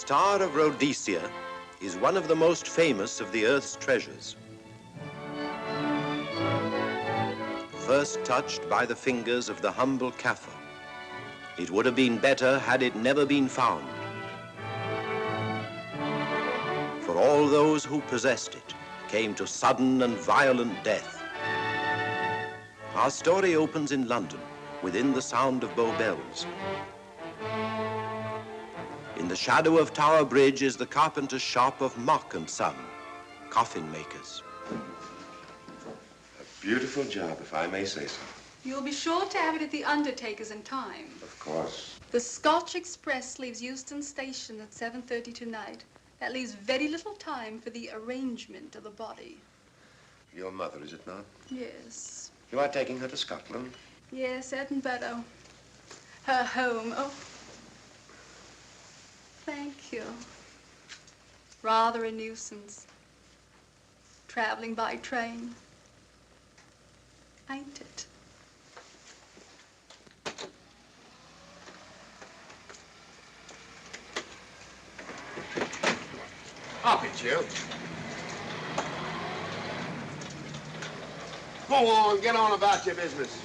Star of Rhodesia is one of the most famous of the Earth's treasures. First touched by the fingers of the humble Kaffir, it would have been better had it never been found. For all those who possessed it came to sudden and violent death. Our story opens in London, within the sound of Bow Bells. In the shadow of Tower Bridge is the carpenter's shop of Mock and Son, coffin makers. A beautiful job, if I may say so. You'll be sure to have it at the undertaker's in time. Of course. The Scotch Express leaves Euston Station at 7:30 tonight. That leaves very little time for the arrangement of the body. Your mother, is it not? Yes. You are taking her to Scotland? Yes, Edinburgh. Her home. Oh. Thank you. Rather a nuisance. Traveling by train. Ain't it? Up it, you. Go on, get on about your business.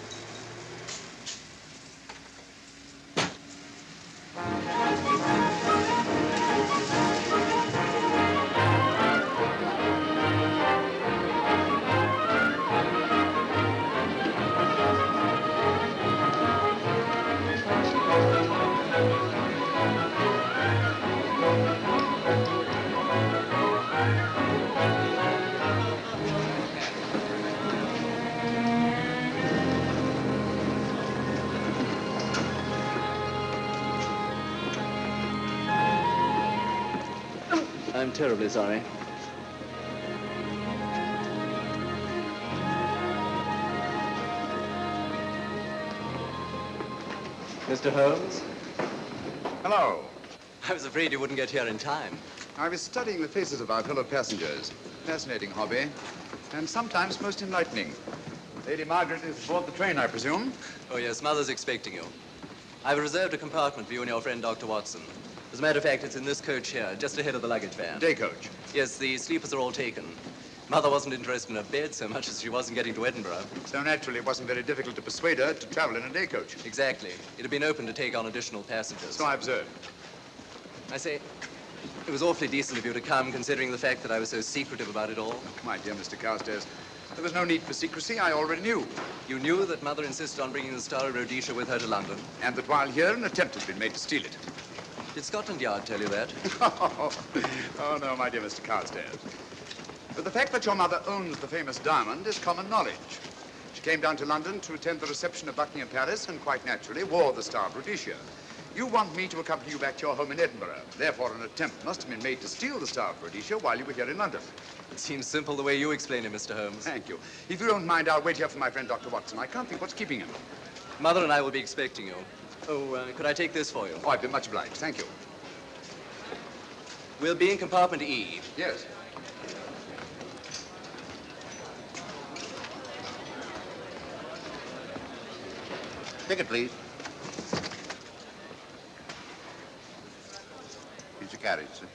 I'm terribly sorry. Mr. Holmes? Hello. I was afraid you wouldn't get here in time. I was studying the faces of our fellow passengers. Fascinating hobby, and sometimes most enlightening. Lady Margaret is aboard the train, I presume? Oh, yes, Mother's expecting you. I've reserved a compartment for you and your friend, Dr. Watson. As a matter of fact, it's in this coach here, just ahead of the luggage van. Day coach? Yes, the sleepers are all taken. Mother wasn't interested in a bed so much as she wasn't getting to Edinburgh. So naturally, it wasn't very difficult to persuade her to travel in a day coach. Exactly. It had been open to take on additional passengers. So I observed. I say, it was awfully decent of you to come, considering the fact that I was so secretive about it all. My dear Mr. Carstairs, there was no need for secrecy. I already knew. You knew that Mother insisted on bringing the Star of Rhodesia with her to London? And that while here, an attempt has been made to steal it. Did Scotland Yard tell you that? Oh, no, my dear Mr. Carstairs. But the fact that your mother owns the famous diamond is common knowledge. She came down to London to attend the reception of Buckingham Palace and quite naturally wore the Star of Rhodesia. You want me to accompany you back to your home in Edinburgh. Therefore, an attempt must have been made to steal the Star of Rhodesia while you were here in London. It seems simple the way you explain it, Mr. Holmes. Thank you. If you don't mind, I'll wait here for my friend, Dr. Watson. I can't think what's keeping him. Mother and I will be expecting you. Oh, could I take this for you? Oh, I'd be much obliged. Thank you. We'll be in compartment E. Yes. Ticket, please. Here's your carriage, sir.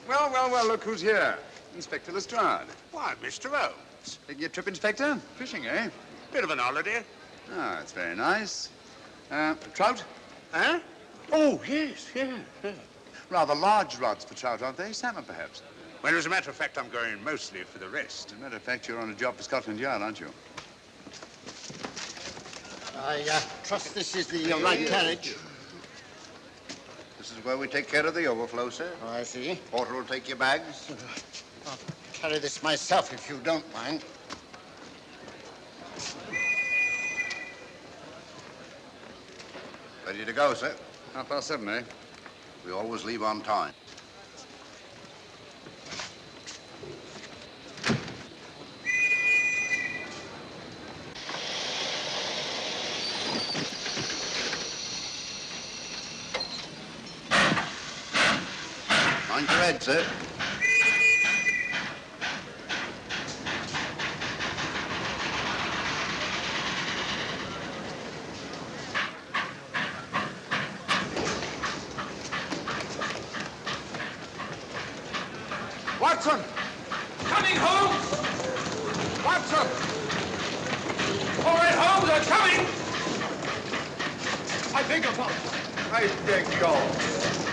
Well, well, well, look who's here. Inspector Lestrade. Why, Mr. Holmes. Taking a trip, Inspector? Fishing, eh? Bit of an holiday. Ah, that's very nice. Trout? Huh? Oh, yes, yeah. Rather large rods for trout, aren't they? Salmon, perhaps? Well, as a matter of fact, I'm going mostly for the rest. As a matter of fact, you're on a job for Scotland Yard, aren't you? I trust this is the right carriage. This is where we take care of the overflow, sir. Oh, I see. Porter will take your bags. I'll carry this myself if you don't mind. Ready to go, sir? 7:30, eh? We always leave on time. Mind your head, sir. Watson! Coming, Holmes! Watson! All right, Holmes, I'm coming! I beg your pardon. I beg yours.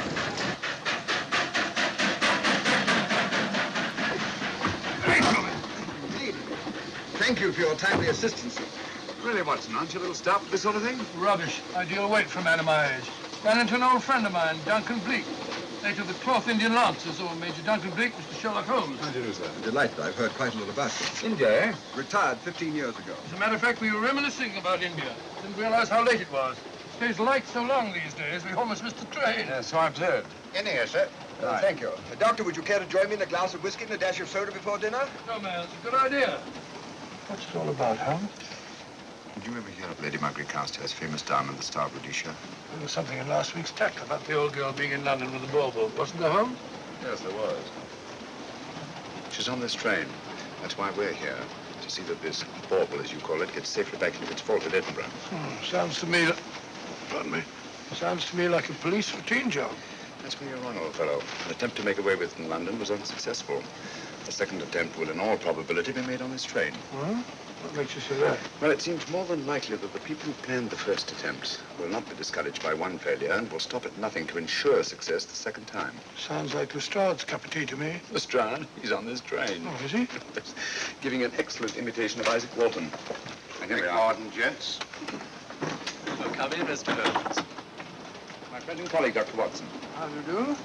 Indeed. Thank you for your timely assistance. Really, Watson, aren't you a little stout for this sort of thing? Rubbish. Ideal weight for a man of my age. Ran into an old friend of mine, Duncan Bleak. Late of the 12th Indian Lancers, or Major Duncan Bleak, Mr. Sherlock Holmes. How do you do, sir? Delighted. I've heard quite a lot about you. India, eh? Retired 15 years ago. As a matter of fact, we were reminiscing about India. Didn't realize how late it was. Stays light so long these days, we almost missed the train. Yeah, so I observed. In here, sir. Right. Thank you. Doctor, would you care to join me in a glass of whiskey and a dash of soda before dinner? No, man, it's a good idea. What's it all about, Holmes? Did you ever hear of Lady Margaret Carstairs' famous diamond, the Star of Rhodesia? There was something in last week's tackle about the old girl being in London with the bauble, wasn't there, Holmes? Yes, there was. She's on this train. That's why we're here. To see that this bauble, as you call it, gets safely back into its vault at Edinburgh. Sounds to me, pardon me, sounds to me like a police routine job. That's where you're wrong, old fellow. An attempt to make away with it in London was unsuccessful. A second attempt will, in all probability, be made on this train. Huh? What makes you say that? Well, it seems more than likely that the people who planned the first attempt will not be discouraged by one failure and will stop at nothing to ensure success the second time. Sounds like Lestrade's cup of tea to me. Lestrade, he's on this train. Oh, is he? Giving an excellent imitation of Isaac Walton. And here we are. Pardon, gents. Oh, come in, Mr. Holmes. My friend and colleague, Dr. Watson. How do you do?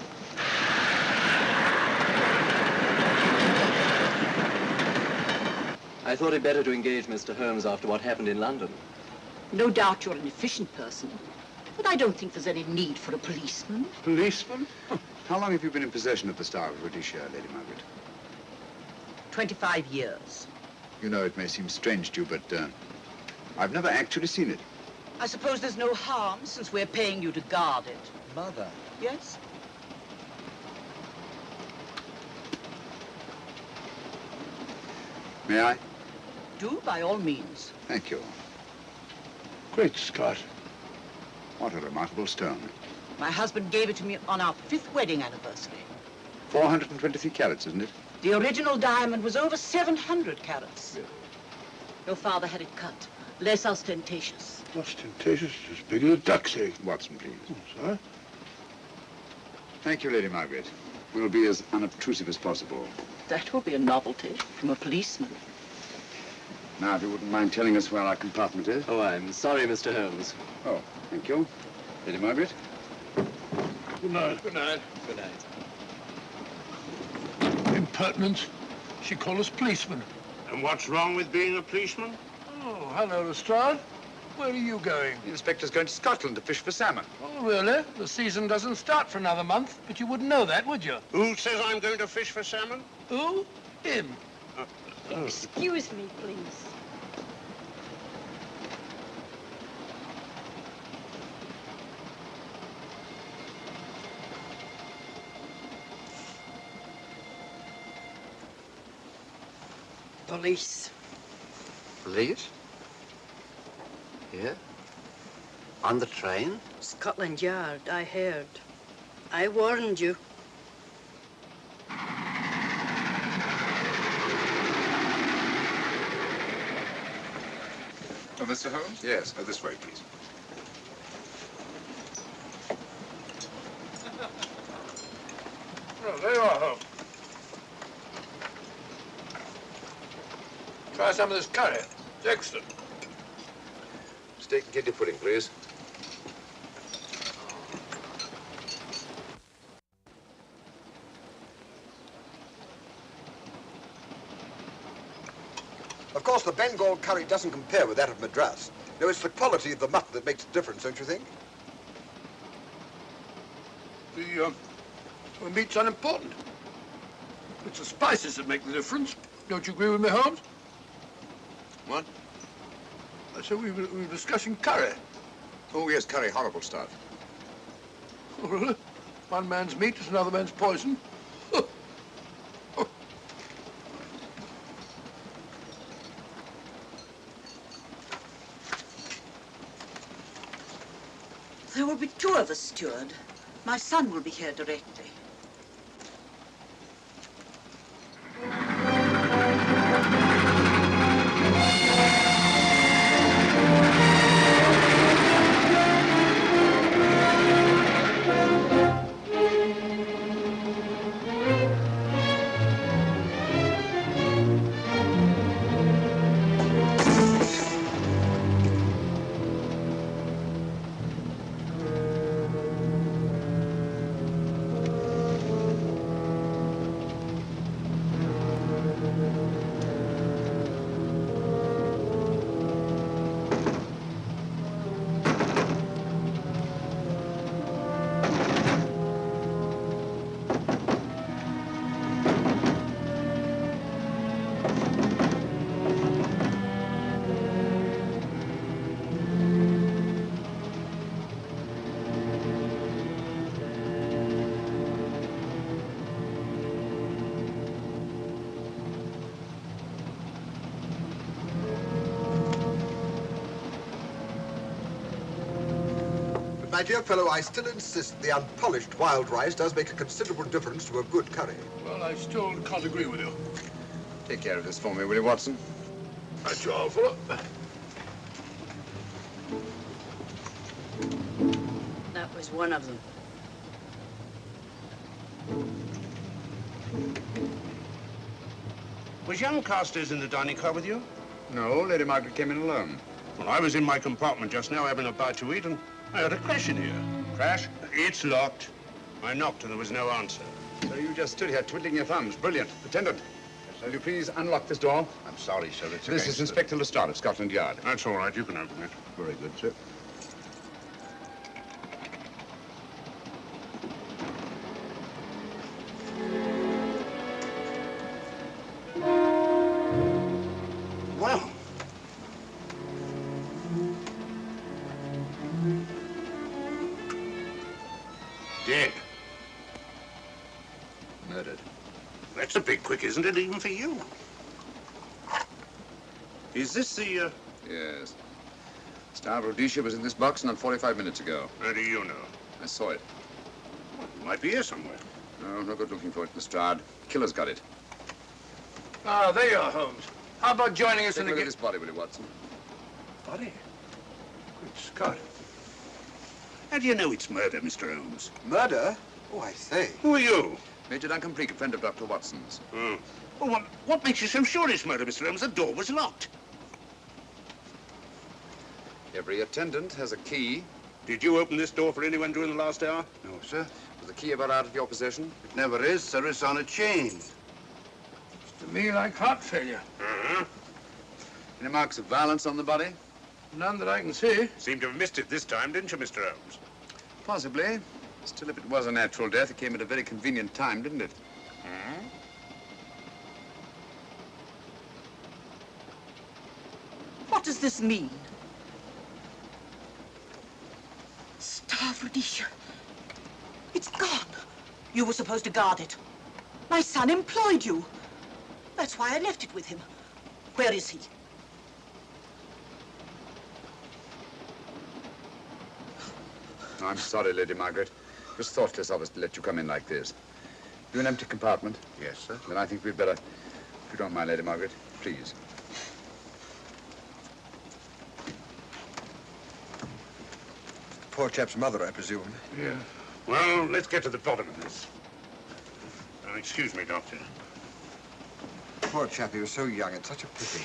I thought it better to engage Mr. Holmes after what happened in London. No doubt you're an efficient person, but I don't think there's any need for a policeman. Policeman? How long have you been in possession of the Star of Rhodesia, Lady Margaret? 25 years. You know, it may seem strange to you, but I've never actually seen it. I suppose there's no harm since we're paying you to guard it. Mother. Yes? May I? Do, by all means. Thank you. Great Scott. What a remarkable stone. My husband gave it to me on our 5th wedding anniversary. 423 carats, isn't it? The original diamond was over 700 carats. Yeah. Your father had it cut, less ostentatious. Ostentatious, as big as a duck's egg. Watson, please. Oh, sir? Thank you, Lady Margaret. We'll be as unobtrusive as possible. That will be a novelty from a policeman. Now, if you wouldn't mind telling us where our compartment is. Oh, I'm sorry, Mr. Holmes. Oh, thank you. Lady Margaret? Good night. Good night. Good night. Impertinence. She called us policemen. And what's wrong with being a policeman? Oh, hello, Lestrade. Where are you going? The inspector's going to Scotland to fish for salmon. Oh, really? The season doesn't start for another month, but you wouldn't know that, would you? Who says I'm going to fish for salmon? Who? Him. Excuse me, please. Police. Police? Here? On the train? Scotland Yard, I heard. I warned you. Oh, Mr. Holmes? Yes, this way, please. Oh, there you are, Holmes. Try some of this curry. It's excellent. Steak and kidney pudding, please. Of course, the Bengal curry doesn't compare with that of Madras. No, it's the quality of the mutton that makes the difference, don't you think? The meat's unimportant. It's the spices that make the difference. Don't you agree with me, Holmes? What? I said we were discussing curry. Oh, yes, curry, horrible stuff. Oh, really? One man's meat is another man's poison. There will be 2 of us, steward. My son will be here directly. my dear fellow, I still insist the unpolished wild rice does make a considerable difference to a good curry. Well, I still can't agree with you. Take care of this for me, will you, Watson? That's your fault. That was one of them. Was young Carstairs in the dining car with you? No, Lady Margaret came in alone. Well, I was in my compartment just now having a bite to eat, and I heard a crash in here. Crash? It's locked. I knocked and there was no answer. So you just stood here twiddling your thumbs. Brilliant. Attendant, will you please unlock this door? I'm sorry, sir. This is Inspector Lestrade of Scotland Yard. That's all right. You can open it. Very good, sir. Well. Dead. Murdered. That's a bit quick, isn't it, even for you? Is this the, Yes. Star Rhodesia was in this box not 45 minutes ago. How do you know? I saw it. Well, it might be here somewhere. No, no good looking for it, Lestrade. Killer's got it. Ah, there you are, Holmes. How about joining us Take in a the look at this body, will you, Watson? Body? Good Scott. How do you know it's murder, Mr. Holmes? Murder? Oh, I say. Who are you? Major Duncan Bleak, a friend of Dr. Watson's. Oh. Well, what makes you so sure it's murder, Mr. Holmes? The door was locked. Every attendant has a key. Did you open this door for anyone during the last hour? No, sir. Was the key ever out of your possession? It never is, sir. It's on a chain. To me, like heart failure. Uh-huh. Any marks of violence on the body? None that I can see. Seemed to have missed it this time, didn't you, Mr. Holmes? Possibly. Still, if it was a natural death, it came at a very convenient time, didn't it? Hmm? What does this mean? Star Rhodesia. It's gone. You were supposed to guard it. My son employed you. That's why I left it with him. Where is he? Oh, I'm sorry, Lady Margaret. It was thoughtless of us to let you come in like this. You an empty compartment? Yes, sir. Then I think we'd better, if you don't mind, Lady Margaret, please. Poor chap's mother, I presume. Yeah. Well, let's get to the bottom of this. Excuse me, Doctor. Poor chap, he was so young. It's such a pity.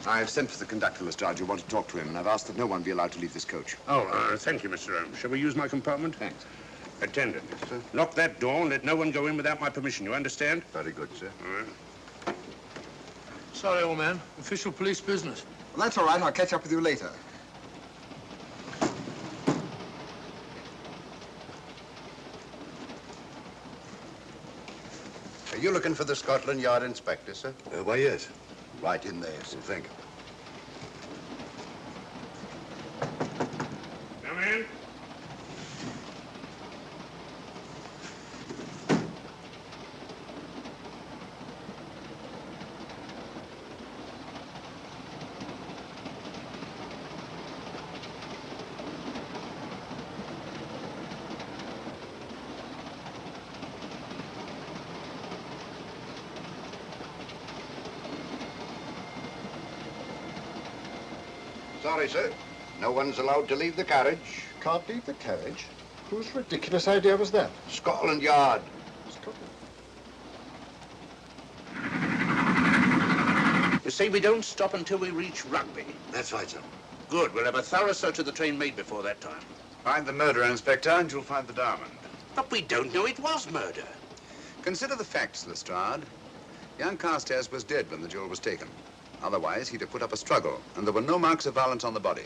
I've sent for the conductor, Lestrade. You want to talk to him, and I've asked that no one be allowed to leave this coach. Oh, thank you, Mr. Holmes. Shall we use my compartment? Thanks. Attendant, lock that door and let no one go in without my permission. You understand? Very good, sir. All right. Sorry, old man. Official police business. Well, that's all right. I'll catch up with you later. Are you looking for the Scotland Yard inspector, sir? Why, yes. Right in there, sir. Thank you. Come in. Sorry, sir. No one's allowed to leave the carriage. Can't leave the carriage? Whose ridiculous idea was that? Scotland Yard. You see, we don't stop until we reach Rugby. That's right, sir. Good. We'll have a thorough search of the train made before that time. Find the murderer, Inspector, and you'll find the diamond. But we don't know it was murder. Consider the facts, Lestrade. Young Carstairs was dead when the jewel was taken. Otherwise, he'd have put up a struggle, and there were no marks of violence on the body.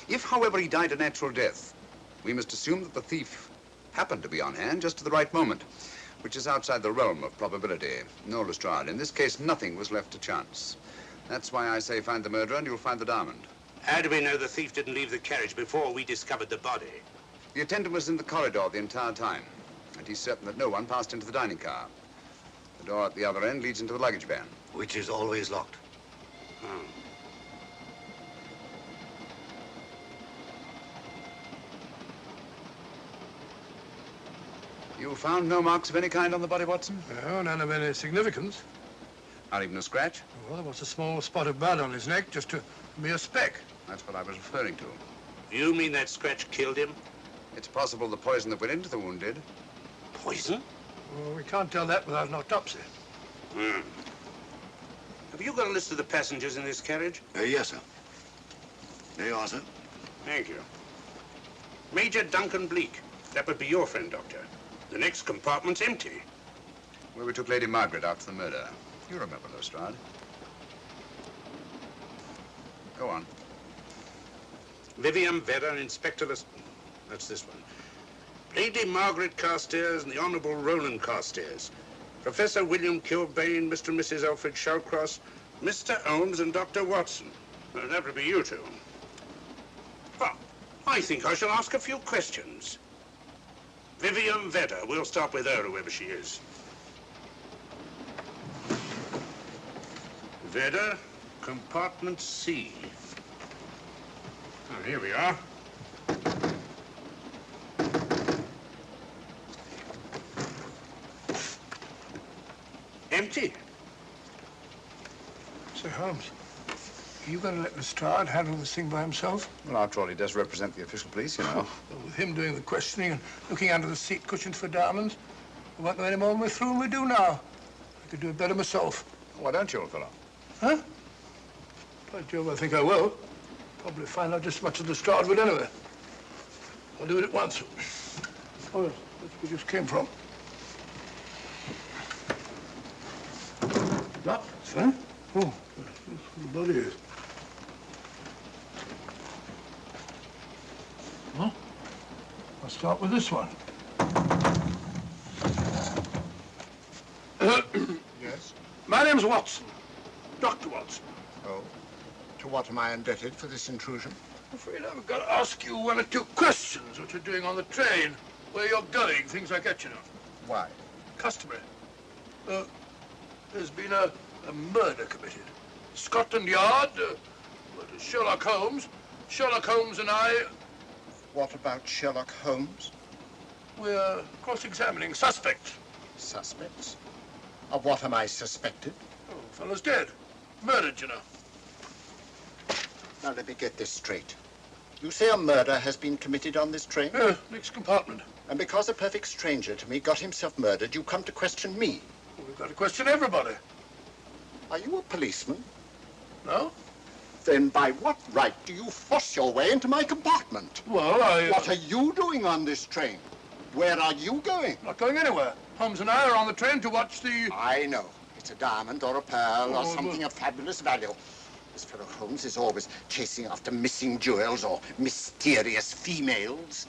If, however, he died a natural death, we must assume that the thief happened to be on hand just at the right moment, which is outside the realm of probability. No, Lestrade, in this case, nothing was left to chance. That's why I say find the murderer and you'll find the diamond. How do we know the thief didn't leave the carriage before we discovered the body? The attendant was in the corridor the entire time, and he's certain that no one passed into the dining car. The door at the other end leads into the luggage van. Which is always locked. Oh. You found no marks of any kind on the body, Watson? No, none of any significance. Not even a scratch? Well, there was a small spot of blood on his neck, just a mere speck. That's what I was referring to. You mean that scratch killed him? It's possible the poison that went into the wound did. Poison? Well, we can't tell that without an autopsy. Hmm. Have you got a list of the passengers in this carriage? Yes, sir. There you are, sir. Thank you. Major Duncan Bleak. That would be your friend, Doctor. The next compartment's empty. Where we took Lady Margaret after the murder. You remember, Lestrade. Go on. Vivian Vedder, Inspector That's this one. Lady Margaret Carstairs and the Honourable Roland Carstairs. Professor William Kilbane, Mr. and Mrs. Alfred Shallcross, Mr. Holmes and Dr. Watson. Well, that would be you two. Well, I think I shall ask a few questions. Vivian Vedder, we'll start with her, whoever she is. Vedder, compartment C. Oh, here we are. Empty. Say, Holmes, are you going to let Lestrade handle this thing by himself? Well, after all, he does represent the official police, you know. Well, with him doing the questioning and looking under the seat cushions for diamonds, we won't know any more than we're through and we do now. I could do it better myself. Why don't you, old fellow? Huh? By Jove, I think I will. Probably find out just as much as Lestrade would anyway. I'll do it at once. Oh, yes, that's where we just came from. That, sir? Oh, that's where the body is. Huh? I'll start with this one. Yes? My name's Watson. Dr. Watson. Oh. To what am I indebted for this intrusion? I'm afraid I've got to ask you one or two questions. What you're doing on the train, where you're going, things like that, you know. Why? Customary. There's been a murder committed. Scotland Yard, Sherlock Holmes. Sherlock Holmes and I... What about Sherlock Holmes? We're cross-examining suspects. Suspects? Of what am I suspected? Oh, fellow's dead. Murdered, you know. Now, let me get this straight. You say a murder has been committed on this train? Next compartment. And because a perfect stranger to me got himself murdered, you come to question me? Well, we've got to question everybody. Are you a policeman? No? Then by what right do you force your way into my compartment? Well, What are you doing on this train? Where are you going? Not going anywhere. Holmes and I are on the train to watch the... I know. It's a diamond or a pearl or something of fabulous value. This fellow Holmes is always chasing after missing jewels or mysterious females.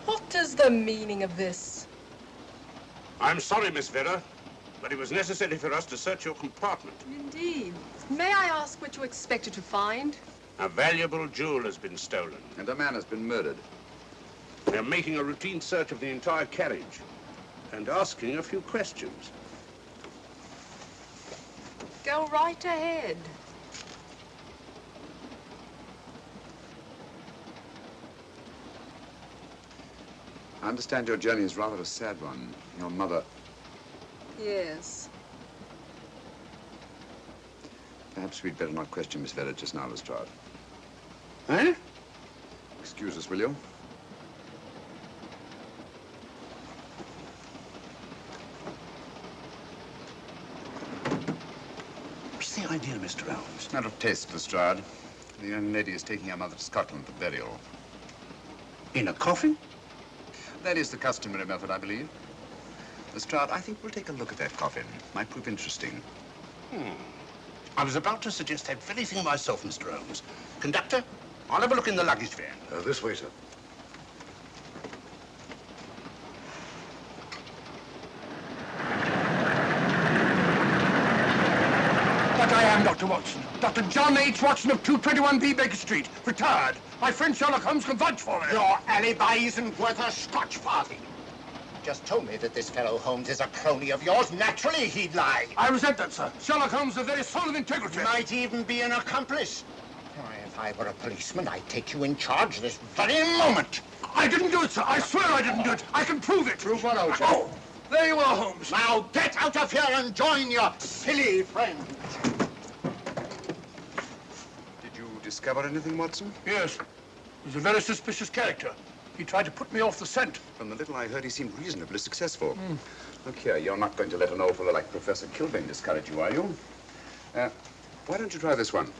What is the meaning of this? I'm sorry, Miss Vedder, but it was necessary for us to search your compartment. Indeed. May I ask what you expected to find? A valuable jewel has been stolen. And a man has been murdered. We're making a routine search of the entire carriage and asking a few questions. Go right ahead. I understand your journey is rather a sad one. Your mother... Yes. Perhaps we'd better not question Miss Vedder just now, Lestrade. Eh? Excuse us, will you? What's the idea, Mr. Holmes? Matter of taste, Lestrade. The young lady is taking her mother to Scotland for burial. In a coffin? That is the customary method, I believe. Lestrade, I think we'll take a look at that coffin. Might prove interesting. I was about to suggest that very thing myself, Mr. Holmes. Conductor, I'll have a look in the luggage van. This way, sir. But I am Dr. Watson. Dr. John H. Watson of 221B Baker Street. Retired. My friend Sherlock Holmes can vouch for me. Your alibi isn't worth a Scotch farthing. just told me that this fellow Holmes is a crony of yours. Naturally, he'd lie. I resent that, sir. Sherlock Holmes is the very soul of integrity. Might even be an accomplice. Why, if I were a policeman, I'd take you in charge this very moment. I didn't do it, sir. I swear I didn't do it. I can prove it. Prove what, old chap? Oh, there you are, Holmes. Now get out of here and join your silly friends. Did you discover anything, Watson? Yes. He's a very suspicious character. He tried to put me off the scent. From the little I heard, he seemed reasonably successful. Look here, you're not going to let an old fellow like Professor Kilbane discourage you, are you? Why don't you try this one?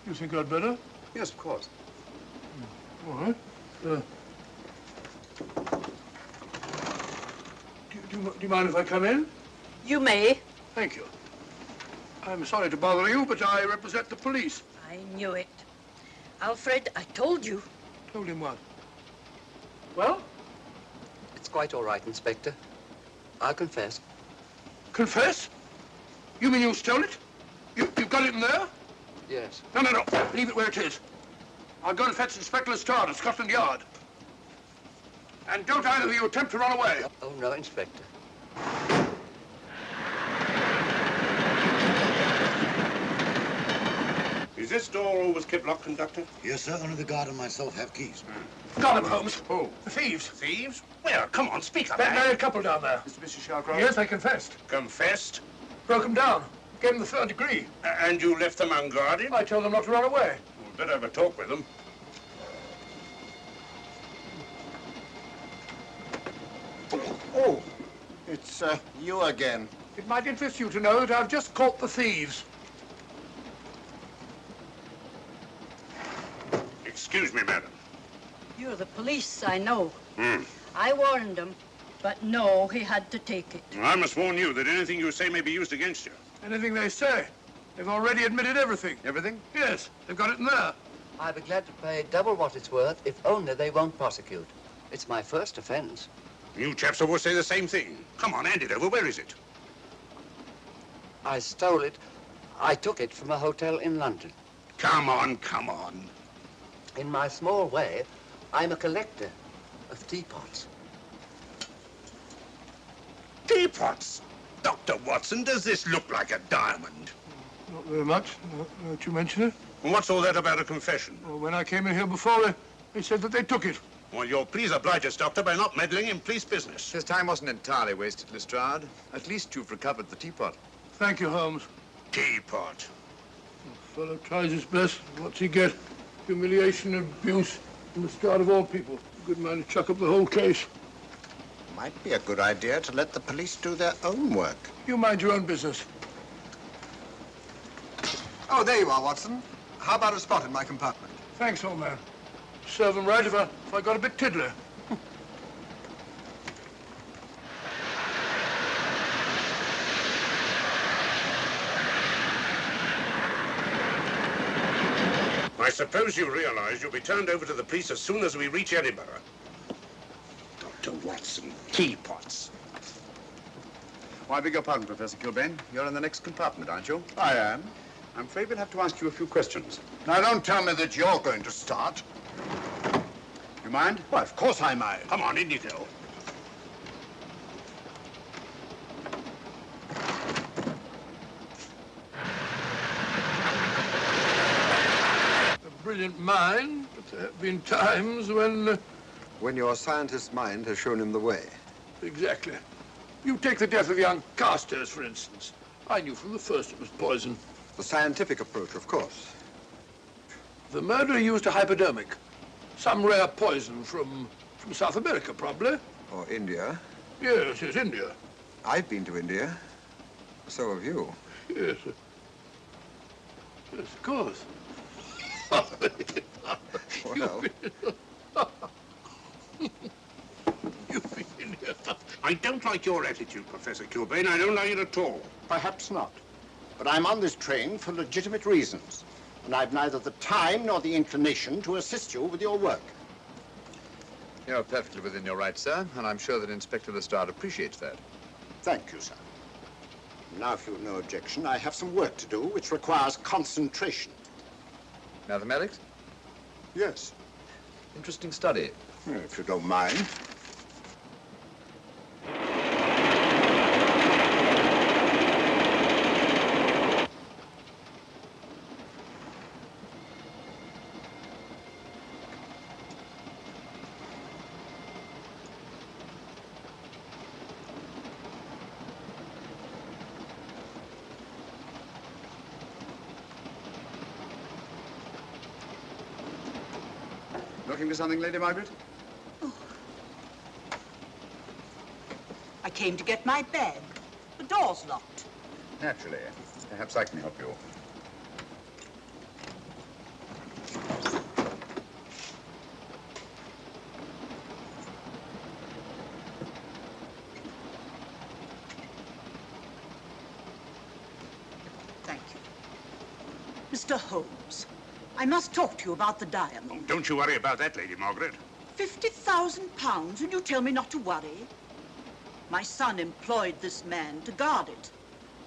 You think I'd better? Yes, of course. All right. Do you mind if I come in? You may. Thank you. I'm sorry to bother you, but I represent the police. I knew it. Alfred, I told you. Told him what? Well? It's quite all right, Inspector. I'll confess. Confess? You mean you stole it? You've got it in there? Yes. No. Leave it where it is. I'll go and fetch Inspector Lestrade at Scotland Yard. And don't either of you attempt to run away. Oh, no, Inspector. Is this door always kept locked, Conductor? Yes, sir. Only the guard and myself have keys. Got him, Holmes. Who? The thieves. Thieves? Where? Come on, speak up. That married couple down there. Mr. Shawcross? Yes, I confessed. Confessed? Broke them down. Gave them the third degree. And you left them unguarded? I told them not to run away. We'd better have a talk with them. Oh, it's you again. It might interest you to know that I've just caught the thieves. Excuse me, madam. You're the police, I know. Hmm. I warned him, but no, he had to take it. I must warn you that anything you say may be used against you. Anything they say. They've already admitted everything. Everything? Yes, they've got it in there. I'd be glad to pay double what it's worth if only they won't prosecute. It's my first offense. You chaps always say the same thing. Come on, hand it over. Where is it? I stole it. I took it from a hotel in London. Come on, come on. In my small way, I'm a collector of teapots. Teapots? Dr. Watson, does this look like a diamond? Not very much, now that you mention it. And what's all that about a confession? Well, when I came in here before, they said that they took it. Well, you'll please oblige us, Doctor, by not meddling in police business. His time wasn't entirely wasted, Lestrade. At least you've recovered the teapot. Thank you, Holmes. Teapot. The fellow tries his best. What's he get? Humiliation and abuse from the start of all people. A good man to chuck up the whole case. Might be a good idea to let the police do their own work. You mind your own business. Oh, there you are, Watson. How about a spot in my compartment? Thanks, old man. Serve them right if I got a bit tiddler. I suppose you realize you'll be turned over to the police as soon as we reach Edinburgh. Dr. Watson, teapots. Oh, I beg your pardon, Professor Kilbane. You're in the next compartment, aren't you? I am. I'm afraid we'll have to ask you a few questions. Now, don't tell me that you're going to start. You mind? Why, of course I mind. Come on, in you go. A brilliant mind, but there have been times when... When your scientist's mind has shown him the way. Exactly. You take the death of young Carstairs, for instance. I knew from the first it was poison. The scientific approach, of course. The murderer used a hypodermic. Some rare poison from South America, probably. Or India. Yes, India. I've been to India. So have you. Yes. Yes, of course. Well, You've been in here. I don't like your attitude, Professor Kilbane. I don't like it at all. Perhaps not. But I'm on this train for legitimate reasons. And I've neither the time nor the inclination to assist you with your work. You're perfectly within your rights, sir, and I'm sure that Inspector Lestrade appreciates that. Thank you, sir. Now, if you've no objection, I have some work to do which requires concentration. Mathematics? Yes. Interesting study. If you don't mind. Looking for something, Lady Margaret? I came to get my bag. The door's locked. Naturally. Perhaps I can help you. Thank you. Mr. Holmes, I must talk to you about the diamond. Oh, don't you worry about that, Lady Margaret. £50,000, and you tell me not to worry? My son employed this man to guard it,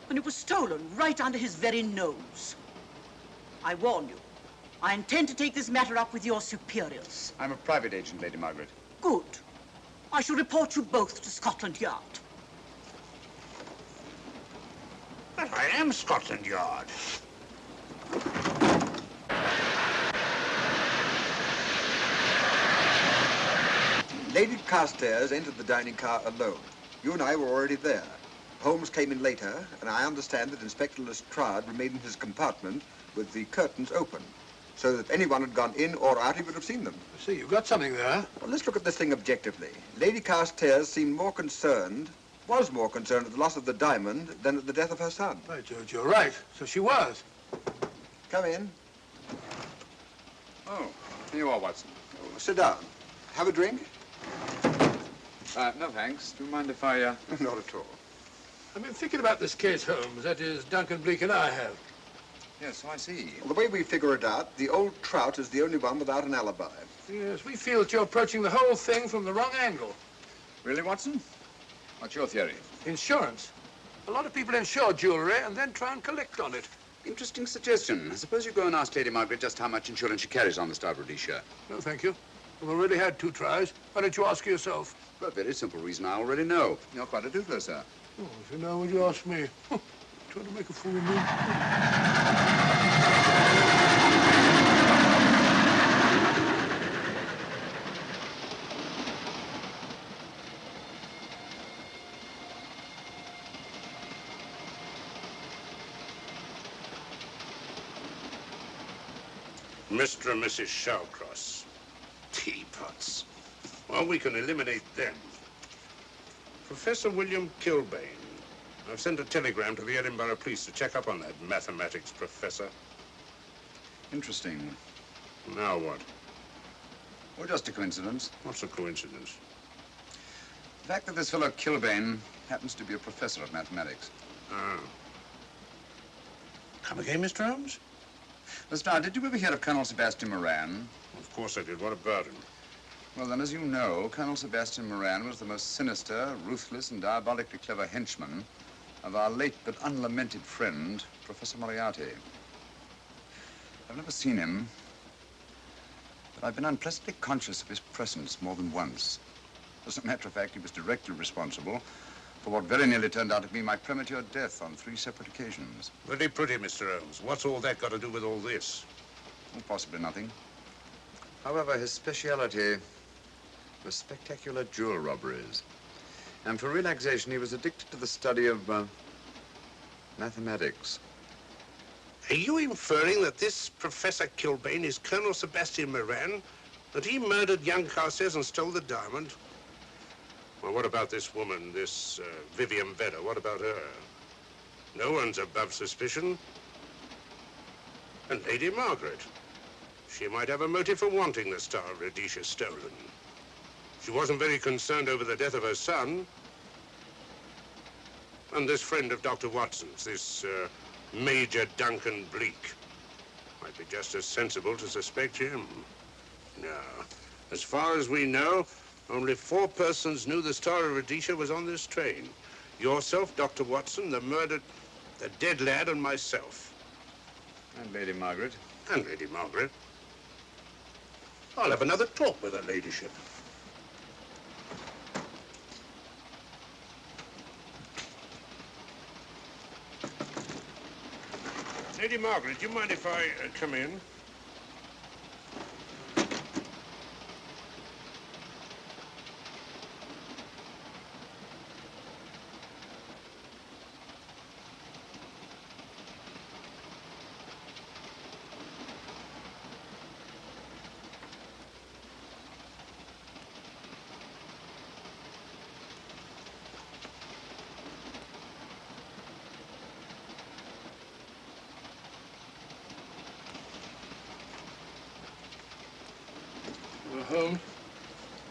and it was stolen right under his very nose. I warn you, I intend to take this matter up with your superiors. I'm a private agent, Lady Margaret. Good. I shall report you both to Scotland Yard. But I am Scotland Yard. Lady Carstairs entered the dining car alone. You and I were already there. Holmes came in later, and I understand that Inspector Lestrade remained in his compartment with the curtains open, so that if anyone had gone in or out, he would have seen them. I see, you've got something there. Well, let's look at this thing objectively. Lady Carstairs seemed more concerned, was more concerned at the loss of the diamond than at the death of her son. By George, you're right. So she was. Come in. Oh, here you are, Watson. Oh, sit down. Have a drink? No, thanks. Do you mind if I, Not at all. I've been thinking about this case, Holmes. That is, Duncan Bleak and I have. Yes, so I see. Well, the way we figure it out, the old trout is the only one without an alibi. Yes, we feel that you're approaching the whole thing from the wrong angle. Really, Watson? What's your theory? Insurance. A lot of people insure jewelry and then try and collect on it. Interesting suggestion. I suppose you go and ask Lady Margaret just how much insurance she carries on the Star Rhodesia. No, thank you. We've already had 2 tries. Why don't you ask her yourself? For a very simple reason I already know. You're quite a doodler, sir. Oh, if you know, would you ask me? Trying to make a fool of me. Mr. and Mrs. Shawcross. Teapots. Well, we can eliminate them. Professor William Kilbane. I've sent a telegram to the Edinburgh police to check up on that mathematics professor. Interesting. Now what? Well, just a coincidence. What's a coincidence? The fact that this fellow Kilbane happens to be a professor of mathematics. Ah. Come again, Mr. Holmes? Lestrade, did you ever hear of Colonel Sebastian Moran? Of course I did. What about him? Well, then, as you know, Colonel Sebastian Moran was the most sinister, ruthless, and diabolically clever henchman of our late but unlamented friend, Professor Moriarty. I've never seen him, but I've been unpleasantly conscious of his presence more than once. As a matter of fact, he was directly responsible for what very nearly turned out to be my premature death on 3 separate occasions. Very pretty, Mr. Holmes. What's all that got to do with all this? Well, possibly nothing. However, his speciality was spectacular jewel robberies. And for relaxation, he was addicted to the study of mathematics. Are you inferring that this Professor Kilbane is Colonel Sebastian Moran? That he murdered young Carstairs and stole the diamond? Well, what about this woman, this Vivian Vedder? What about her? No one's above suspicion. And Lady Margaret. She might have a motive for wanting the Star of Rhodesia stolen. She wasn't very concerned over the death of her son. And this friend of Dr. Watson's, this Major Duncan Bleak, might be just as sensible to suspect him. No. As far as we know, only 4 persons knew the Star of Rhodesia was on this train. Yourself, Dr. Watson, the murdered, the dead lad, and myself. And Lady Margaret. And Lady Margaret. I'll have another talk with her ladyship. Lady Margaret, do you mind if I come in? Holmes.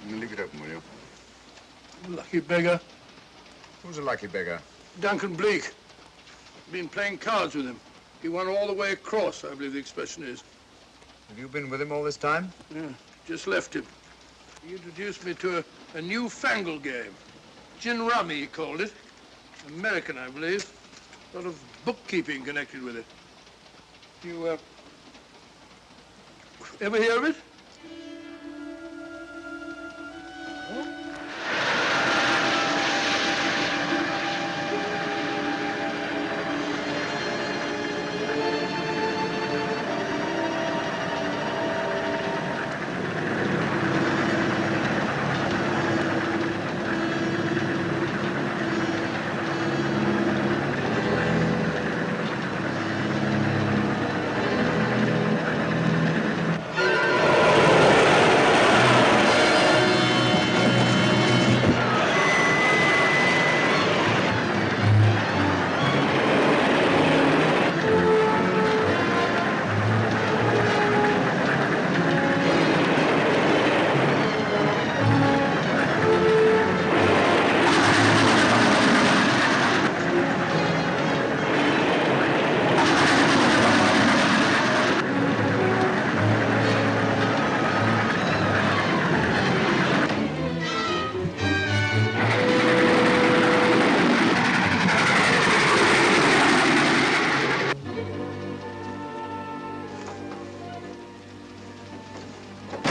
Leave it open, will you? Lucky beggar. Who's a lucky beggar? Duncan Bleak. Been playing cards with him. He won all the way across, I believe the expression is. Have you been with him all this time? Yeah, just left him. He introduced me to a newfangled game. Gin rummy, he called it. American, I believe. A lot of bookkeeping connected with it. You, ever hear of it?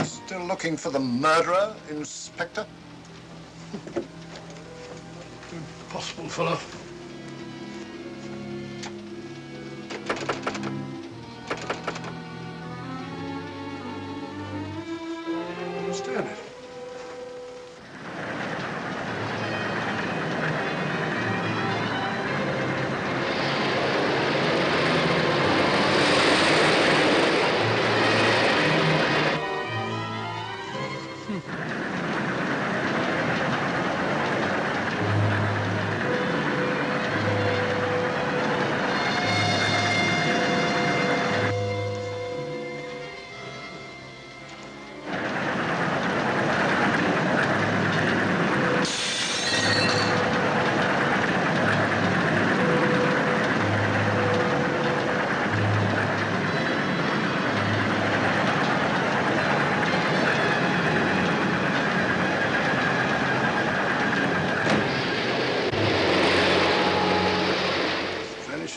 Still looking for the murderer, Inspector? Impossible, fellow. I understand it.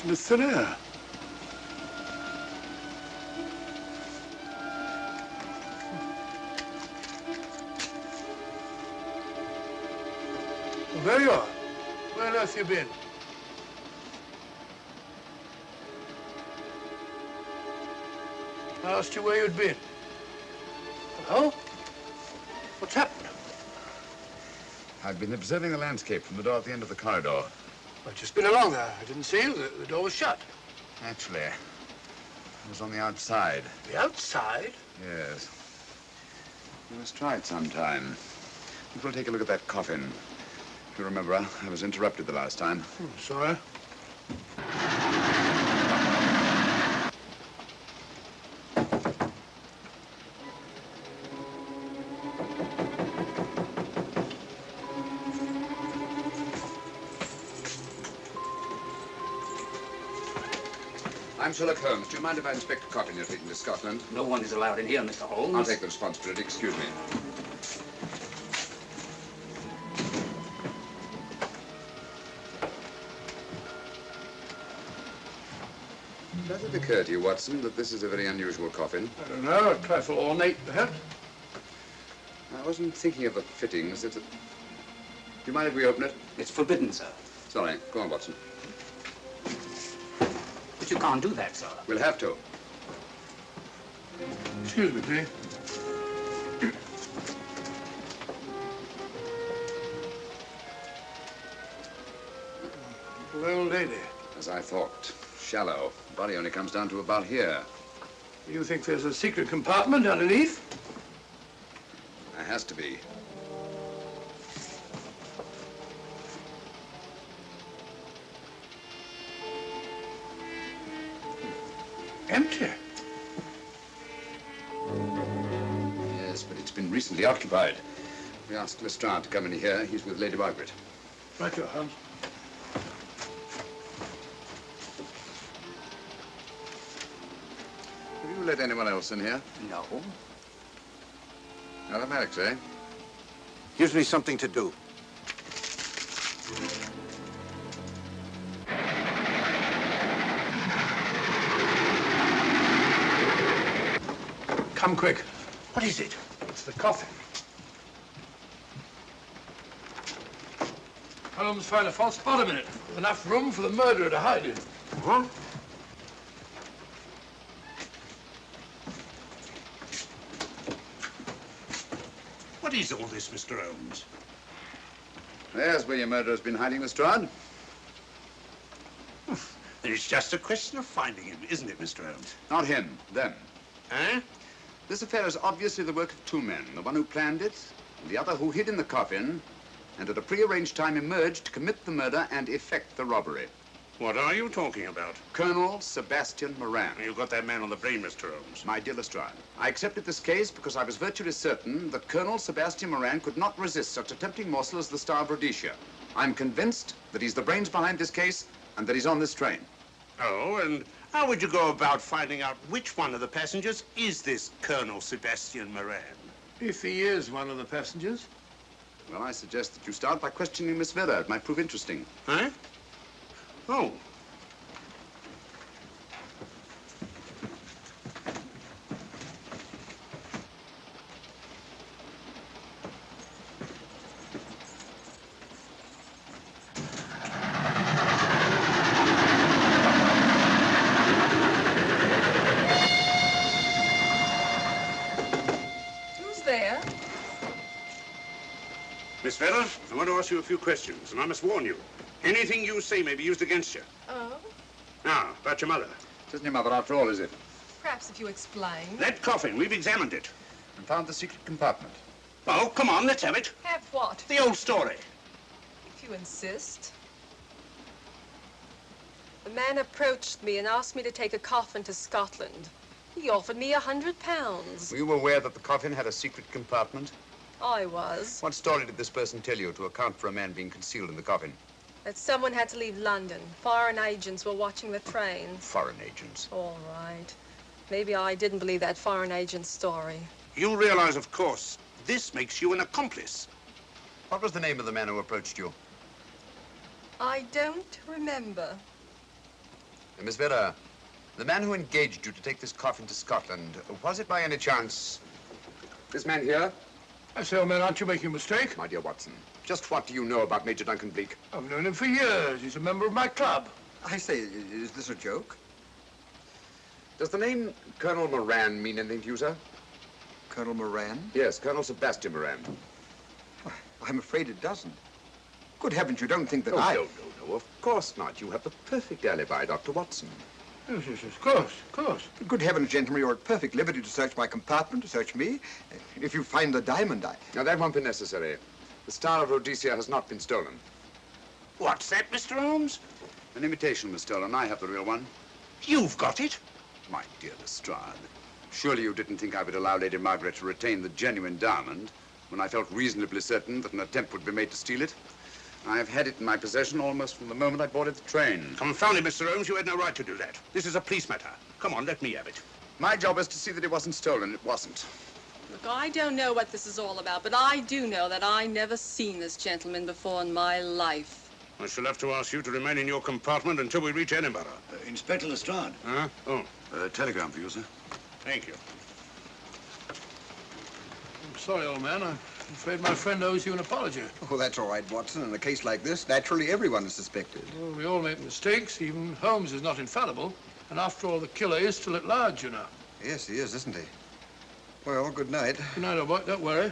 In the thin air. Well, there you are. Where on earth have you been? I asked you where you'd been. Hello? What's happened? I've been observing the landscape from the door at the end of the corridor. I've just been along there. I didn't see you. The door was shut. Actually, I was on the outside. The outside? Yes. We must try it sometime. We'll take a look at that coffin. If you remember, I was interrupted the last time. Sorry. I'm Sherlock Holmes. Do you mind if I inspect a coffin you're taking to Scotland? No one is allowed in here, Mr. Holmes. I'll take the responsibility. Excuse me. Does it occur to you, Watson, that this is a very unusual coffin? I don't know. A trifle ornate, perhaps. I wasn't thinking of the fittings. Do you mind if we open it? It's forbidden, sir. Sorry. Go on, Watson. But you can't do that, sir. We'll have to. Excuse me, please. Little old lady. As I thought. Shallow. Body only comes down to about here. You think there's a secret compartment underneath? There has to be. Empty. Yes, but it's been been recently occupied. We asked Lestrade to come in here. He's with Lady Margaret. Right, your Holmes. Have you let anyone else in here? No. Automatics, eh? Gives me something to do. Come quick. What is it? It's the coffin. Holmes found a false bottom in it. Enough room for the murderer to hide in. Huh? What is all this, Mr. Holmes? There's where your murderer's been hiding, Lestrade. Then it's just a question of finding him, isn't it, Mr. Holmes? Not him, them. Eh? This affair is obviously the work of two men, the one who planned it, and the other who hid in the coffin, and at a prearranged time emerged to commit the murder and effect the robbery. What are you talking about? Colonel Sebastian Moran. You got that man on the brain, Mr. Holmes. My dear Lestrade, I accepted this case because I was virtually certain that Colonel Sebastian Moran could not resist such a tempting morsel as the Star of Rhodesia. I'm convinced that he's the brains behind this case and that he's on this train. Oh, and how would you go about finding out which one of the passengers is this Colonel Sebastian Moran? If he is one of the passengers. Well, I suggest that you start by questioning Miss Vera. It might prove interesting. Huh? Oh. Who's there? Miss Vera, I want to ask you a few questions, and I must warn you. Anything you say may be used against you. Oh? Now, about your mother. It isn't your mother after all, is it? Perhaps if you explain. That coffin, we've examined it. And found the secret compartment. Oh, come on, let's have it. Have what? The old story. If you insist. The man approached me and asked me to take a coffin to Scotland. He offered me £100. Were you aware that the coffin had a secret compartment? I was. What story did this person tell you to account for a man being concealed in the coffin? That someone had to leave London. Foreign agents were watching the trains. Foreign agents. All right. Maybe I didn't believe that foreign agent story. You realize, of course, this makes you an accomplice. What was the name of the man who approached you? I don't remember. Miss Vera, the man who engaged you to take this coffin to Scotland, was it by any chance this man here? I say, old man, aren't you making a mistake? My dear Watson, just what do you know about Major Duncan Bleak? I've known him for years. He's a member of my club. I say, is this a joke? Does the name Colonel Moran mean anything to you, sir? Colonel Moran? Yes, Colonel Sebastian Moran. I'm afraid it doesn't. Good heavens, you don't think that No, I... no, of course not. You have the perfect alibi, Dr. Watson. Yes, of course, of course. Good heavens, gentlemen, you're at perfect liberty to search my compartment, to search me. If you find the diamond, Now, that won't be necessary. The Star of Rhodesia has not been stolen. What's that, Mr. Holmes? An imitation was stolen. I have the real one. You've got it? My dear Lestrade, surely you didn't think I would allow Lady Margaret to retain the genuine diamond when I felt reasonably certain that an attempt would be made to steal it? I have had it in my possession almost from the moment I boarded the train. Confound it, Mr. Holmes, you had no right to do that. This is a police matter. Come on, let me have it. My job is to see that it wasn't stolen. It wasn't. Look, I don't know what this is all about, but I do know that I never seen this gentleman before in my life. I shall have to ask you to remain in your compartment until we reach Edinburgh. Inspector Lestrade. Huh? Oh, Telegram for you, sir. thank you. I'm sorry, old man. I'm afraid my friend owes you an apology. Oh, that's all right, Watson. In a case like this, naturally everyone is suspected. Well, we all make mistakes. Even Holmes is not infallible. And after all, the killer is still at large, you know. Yes, he is, isn't he? Well, good night. Good night, old boy. Don't worry.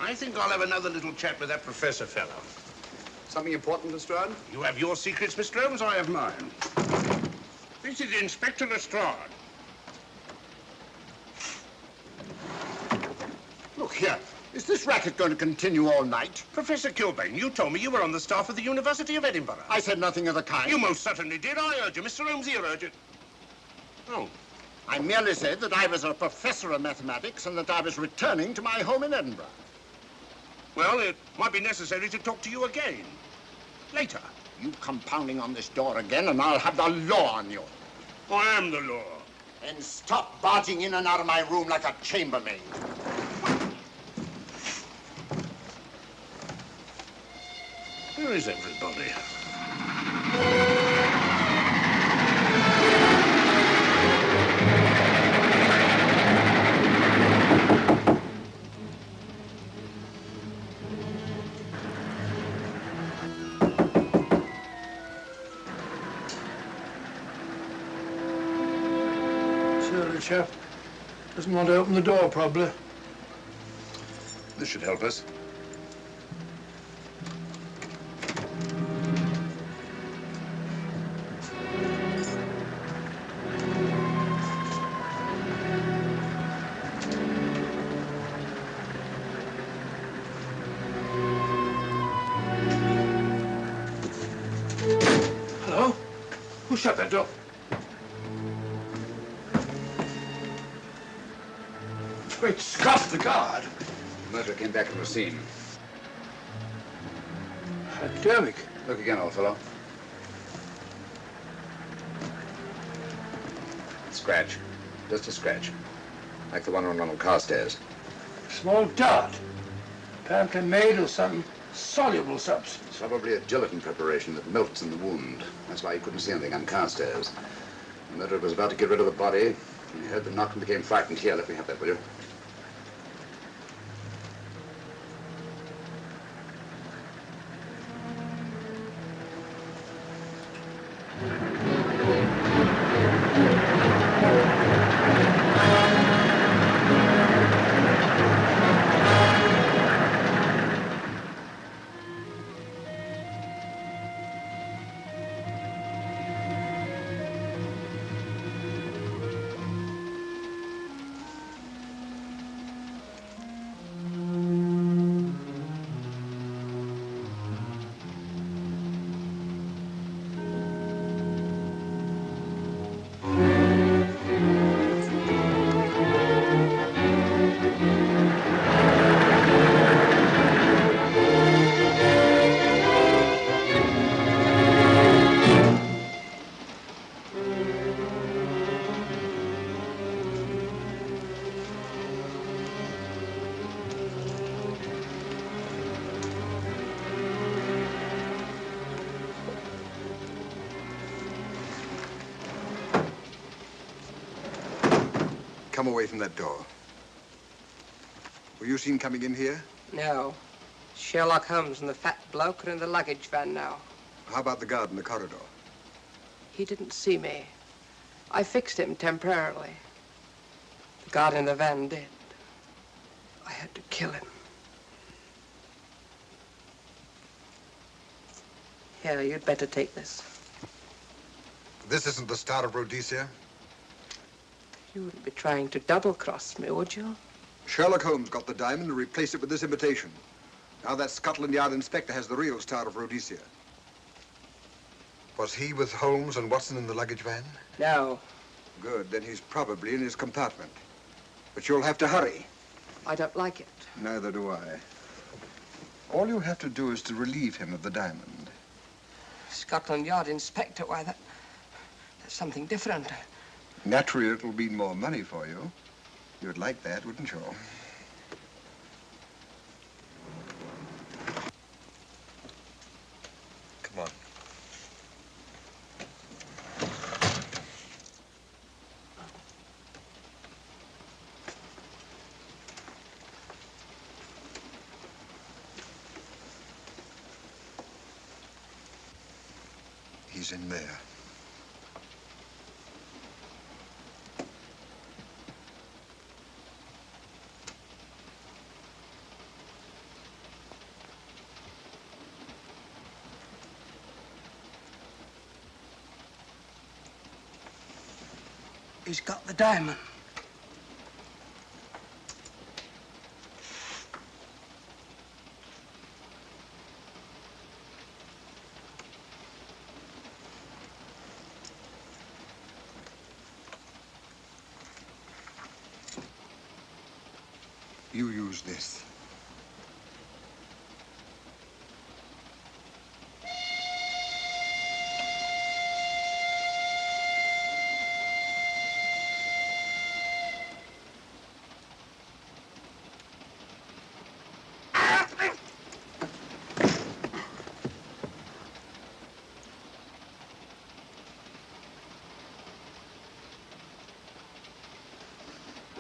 I think I'll have another little chat with that professor fellow. Something important, Lestrade? You have your secrets, Mr. Holmes, I have mine. This is Inspector Lestrade. Look here. Is this racket going to continue all night? Professor Kilbane, you told me you were on the staff of the University of Edinburgh. I said nothing of the kind. You most certainly did. I urge you. Mr. Holmes here urged it. Oh, I merely said that I was a professor of mathematics and that I was returning to my home in Edinburgh. Well, it might be necessary to talk to you again. Later. You come pounding on this door again and I'll have the law on you. I am the law. And stop barging in and out of my room like a chambermaid. Where is everybody? The chap doesn't want to open the door, probably. This should help us. Hello? Who shut that door? Great Scott, the guard. The murderer came back from the scene. Hypodermic. Look again, old fellow. Scratch. Just a scratch. Like the one on Ronald Carstairs. Small dart. Apparently made of some soluble substance. Probably a gelatin preparation that melts in the wound. That's why he couldn't see anything on Carstairs. The murderer was about to get rid of the body. He heard the knock and became frightened. Here, let me have that, will you? Come away from that door. Were you seen coming in here? No. Sherlock Holmes and the fat bloke are in the luggage van now. How about the guard in the corridor? He didn't see me. I fixed him temporarily. The guard in the van did. I had to kill him. Here, you'd better take this. This isn't the Star of Rhodesia? You wouldn't be trying to double-cross me, would you? Sherlock Holmes got the diamond and replaced it with this imitation. Now that Scotland Yard inspector has the real Star of Rhodesia. Was he with Holmes and Watson in the luggage van? No. Good, then he's probably in his compartment. But you'll have to hurry. I don't like it. Neither do I. All you have to do is to relieve him of the diamond. Scotland Yard inspector, why, that's something different. Naturally, it'll mean more money for you. You'd like that, wouldn't you? Come on. He's in there. He's got the diamond. You use this.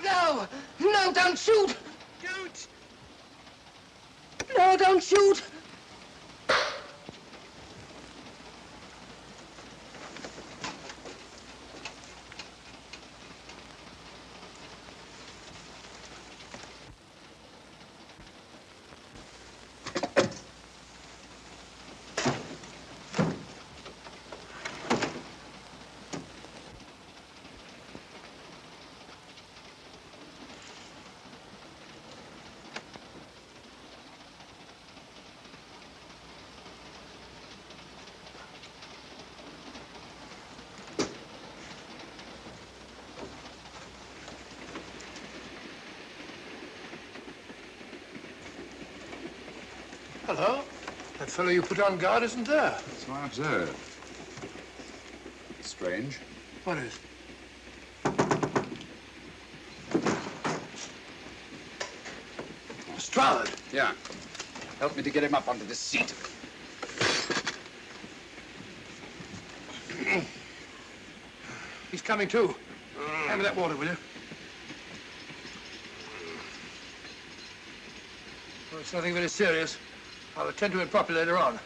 No! No, don't shoot! Don't! No, don't shoot! Hello. That fellow you put on guard isn't there. So I observe. Strange. What is? Lestrade. Yeah. Help me to get him up onto this seat. He's coming too. Hand me that water, will you? Well, it's nothing very serious. I'll attend to it properly later on.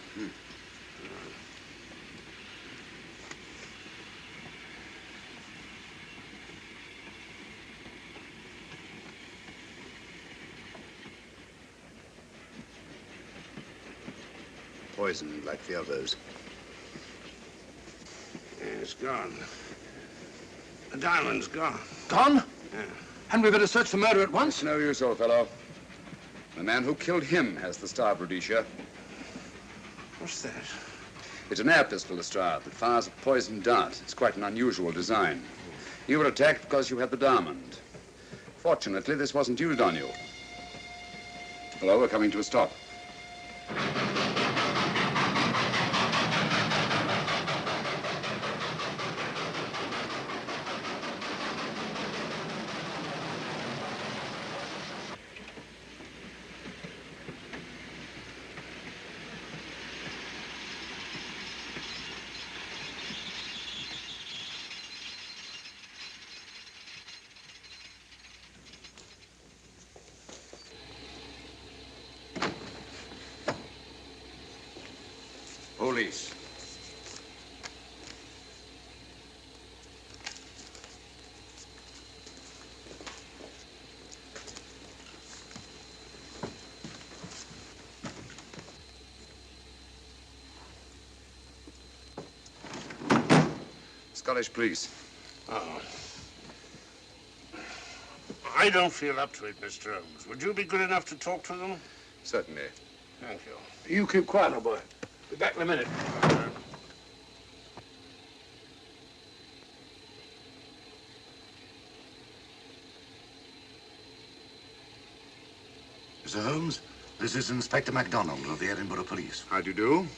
Poisoned like the others. Yeah, it's gone. The diamond's gone. Gone? Yeah. Hadn't we better search for murder at once? It's no use, old fellow. The man who killed him has the star, Rhodesia. What's that? It's an air pistol, Lestrade, that fires a poisoned dart. It's quite an unusual design. You were attacked because you had the diamond. Fortunately, this wasn't used on you. Hello, we're coming to a stop. Police. Scottish police. Oh. I don't feel up to it, Mr. Holmes. Would you be good enough to talk to them? Certainly. Thank you. You keep quiet, old boy. Be back in a minute. Mr. Holmes, this is Inspector MacDonald of the Edinburgh Police. How do you do?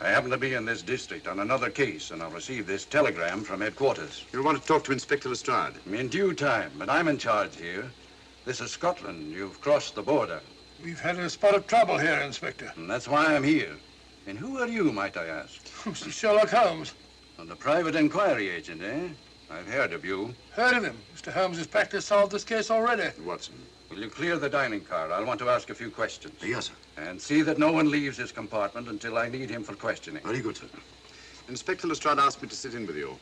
I happen to be in this district on another case, and I've received this telegram from headquarters. You'll want to talk to Inspector Lestrade. In due time, but I'm in charge here. This is Scotland. You've crossed the border. We've had a spot of trouble here, Inspector. And that's why I'm here. And who are you, might I ask? Mr. Sherlock Holmes. And the private inquiry agent, eh? I've heard of you. Heard of him. Mr. Holmes has practically solved this case already. Watson. Will you clear the dining car? I'll want to ask a few questions. Yes, sir. And see that no one leaves his compartment until I need him for questioning. Very good, sir. Inspector Lestrade asked me to sit in with you.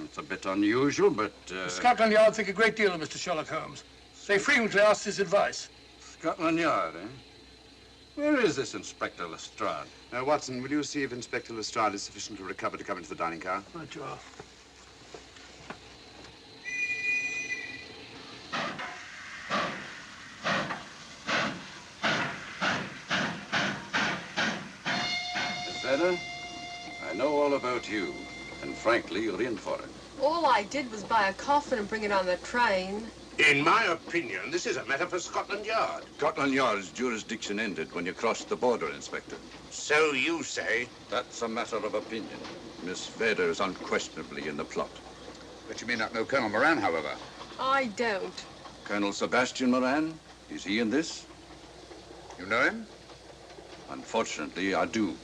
It's a bit unusual, but... Scotland Yard think a great deal of Mr. Sherlock Holmes. They frequently ask his advice. Scotland Yard, eh? Where is this Inspector Lestrade? Watson, will you see if Inspector Lestrade is sufficiently recovered to come into the dining car? Right, you are. Miss Vedder, I know all about you, and frankly, you're in for it. All I did was buy a coffin and bring it on the train. In my opinion, this is a matter for Scotland Yard. Scotland Yard's jurisdiction ended when you crossed the border, Inspector. So you say? That's a matter of opinion. Miss Vader is unquestionably in the plot. But you may not know Colonel Moran, however. I don't. Colonel Sebastian Moran, is he in this? You know him? Unfortunately, I do.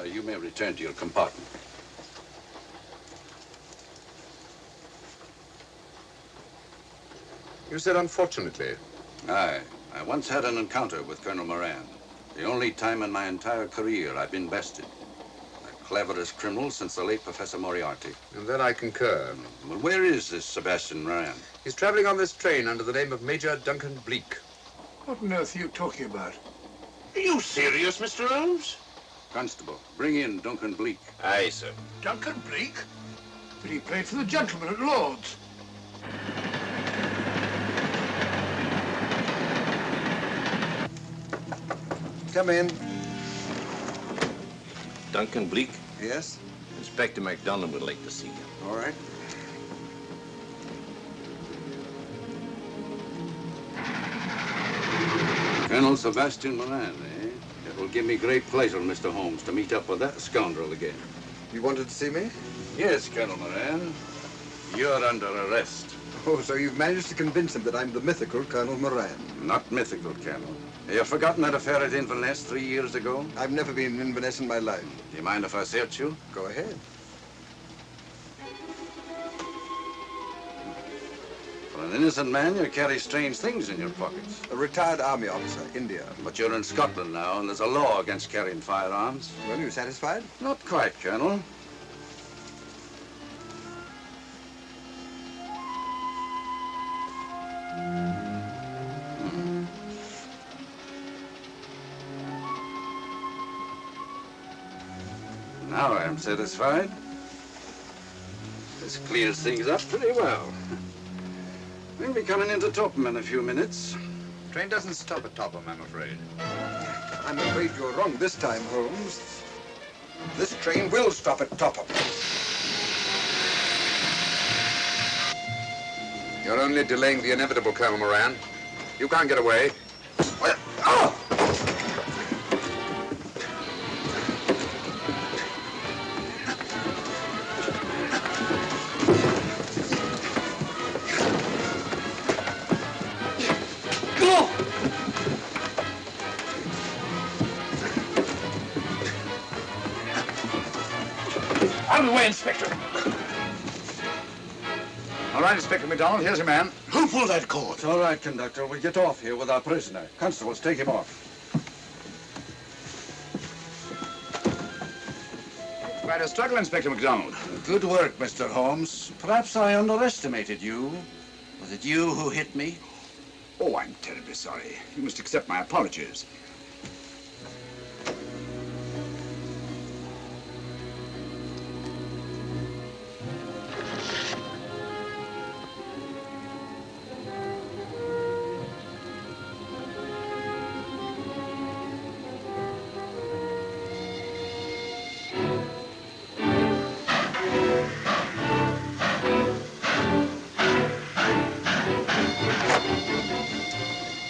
You may return to your compartment. You said unfortunately. Aye. I once had an encounter with Colonel Moran. The only time in my entire career I've been bested. The cleverest criminal since the late Professor Moriarty. And that I concur. Well, where is this Sebastian Moran? He's traveling on this train under the name of Major Duncan Bleak. What on earth are you talking about? Are you serious, Mr. Holmes? Constable, bring in Duncan Bleak. Aye, sir. Duncan Bleak? But he played for the gentleman at Lord's. Come in. Duncan Bleak? Yes? Inspector MacDonald would like to see you. All right. Colonel Sebastian Moran, eh? It will give me great pleasure, Mr. Holmes, to meet up with that scoundrel again. You wanted to see me? Yes, Colonel Moran. You're under arrest. Oh, so you've managed to convince him that I'm the mythical Colonel Moran. Not mythical, Colonel. Have you forgotten that affair at Inverness 3 years ago? I've never been in Inverness in my life. Do you mind if I search you? Go ahead. For an innocent man, you carry strange things in your pockets. A retired army officer, India. But you're in Scotland now, and there's a law against carrying firearms. Well, you satisfied? Not quite, Colonel. Now I am satisfied. This clears things up pretty well. We'll be coming into Topham in a few minutes. Train doesn't stop at Topham, I'm afraid. I'm afraid you're wrong this time, Holmes. This train will stop at Topham. You're only delaying the inevitable, Colonel Moran. You can't get away. Oh! Out of the way, Inspector. All right, Inspector MacDonald, here's your man. Who pulled that cord? It's all right, conductor. We'll get off here with our prisoner. Constables, take him off. Quite a struggle, Inspector MacDonald. Good work, Mr. Holmes. Perhaps I underestimated you. Was it you who hit me? Oh, I'm terribly sorry. You must accept my apologies.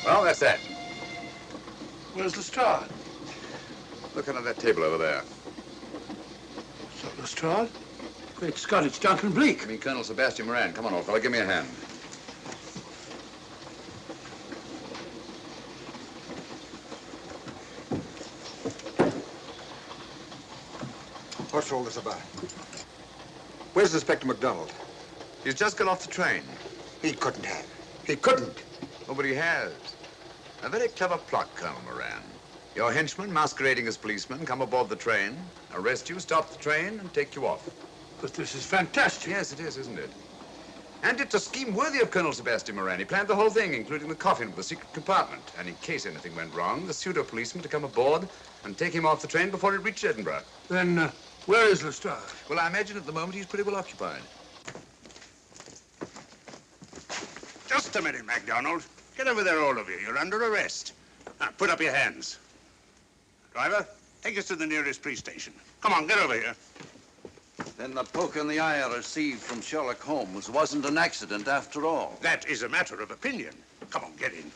Well, that's that. Where's Lestrade? Look under that table over there. Is that Lestrade? Great Scott, it's Duncan Bleak. I mean, Colonel Sebastian Moran. Come on, old fella, give me a hand. What's all this about? Where's Inspector MacDonald? He's just got off the train. He couldn't have. He couldn't. Nobody has. A very clever plot, Colonel Moran. Your henchmen, masquerading as policemen, come aboard the train, arrest you, stop the train, and take you off. But this is fantastic. Yes, it is, isn't it? And it's a scheme worthy of Colonel Sebastian Moran. He planned the whole thing, including the coffin of the secret compartment. And in case anything went wrong, the pseudo-policeman to come aboard and take him off the train before it reached Edinburgh. Then, where is Lestrade? Well, I imagine at the moment he's pretty well occupied. Just a minute, MacDonald. Get over there, all of you. You're under arrest. Now, put up your hands. Driver, take us to the nearest police station. Come on, get over here. Then the poke in the eye I received from Sherlock Holmes wasn't an accident after all. That is a matter of opinion. Come on, get in.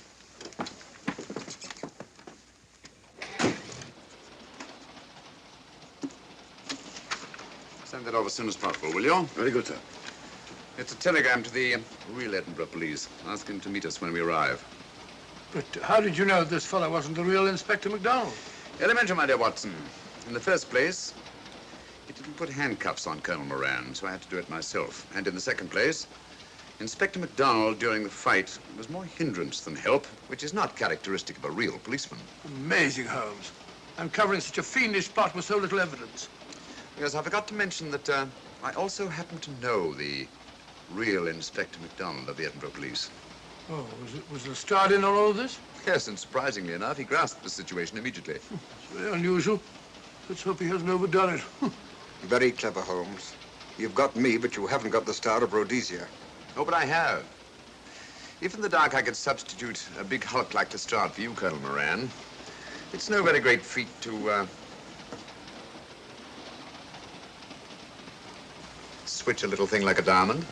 Send that over as soon as possible, will you? Very good, sir. It's a telegram to the real Edinburgh police. Ask him to meet us when we arrive. But how did you know this fellow wasn't the real Inspector MacDonald? Elementary, my dear Watson. In the first place, he didn't put handcuffs on Colonel Moran, so I had to do it myself. And in the second place, Inspector MacDonald during the fight was more hindrance than help, which is not characteristic of a real policeman. Amazing, Holmes. Uncovering such a fiendish plot with so little evidence. Yes, I forgot to mention that I also happen to know the real Inspector MacDonald of the Edinburgh Police. Oh, was Lestrade in on all of this? Yes, and surprisingly enough, he grasped the situation immediately. It's very unusual. Let's hope he hasn't overdone it. Very clever, Holmes. You've got me, but you haven't got the Star of Rhodesia. Oh, but I have. If in the dark I could substitute a big hulk like Lestrade for you, Colonel Moran, it's no very great feat to switch a little thing like a diamond.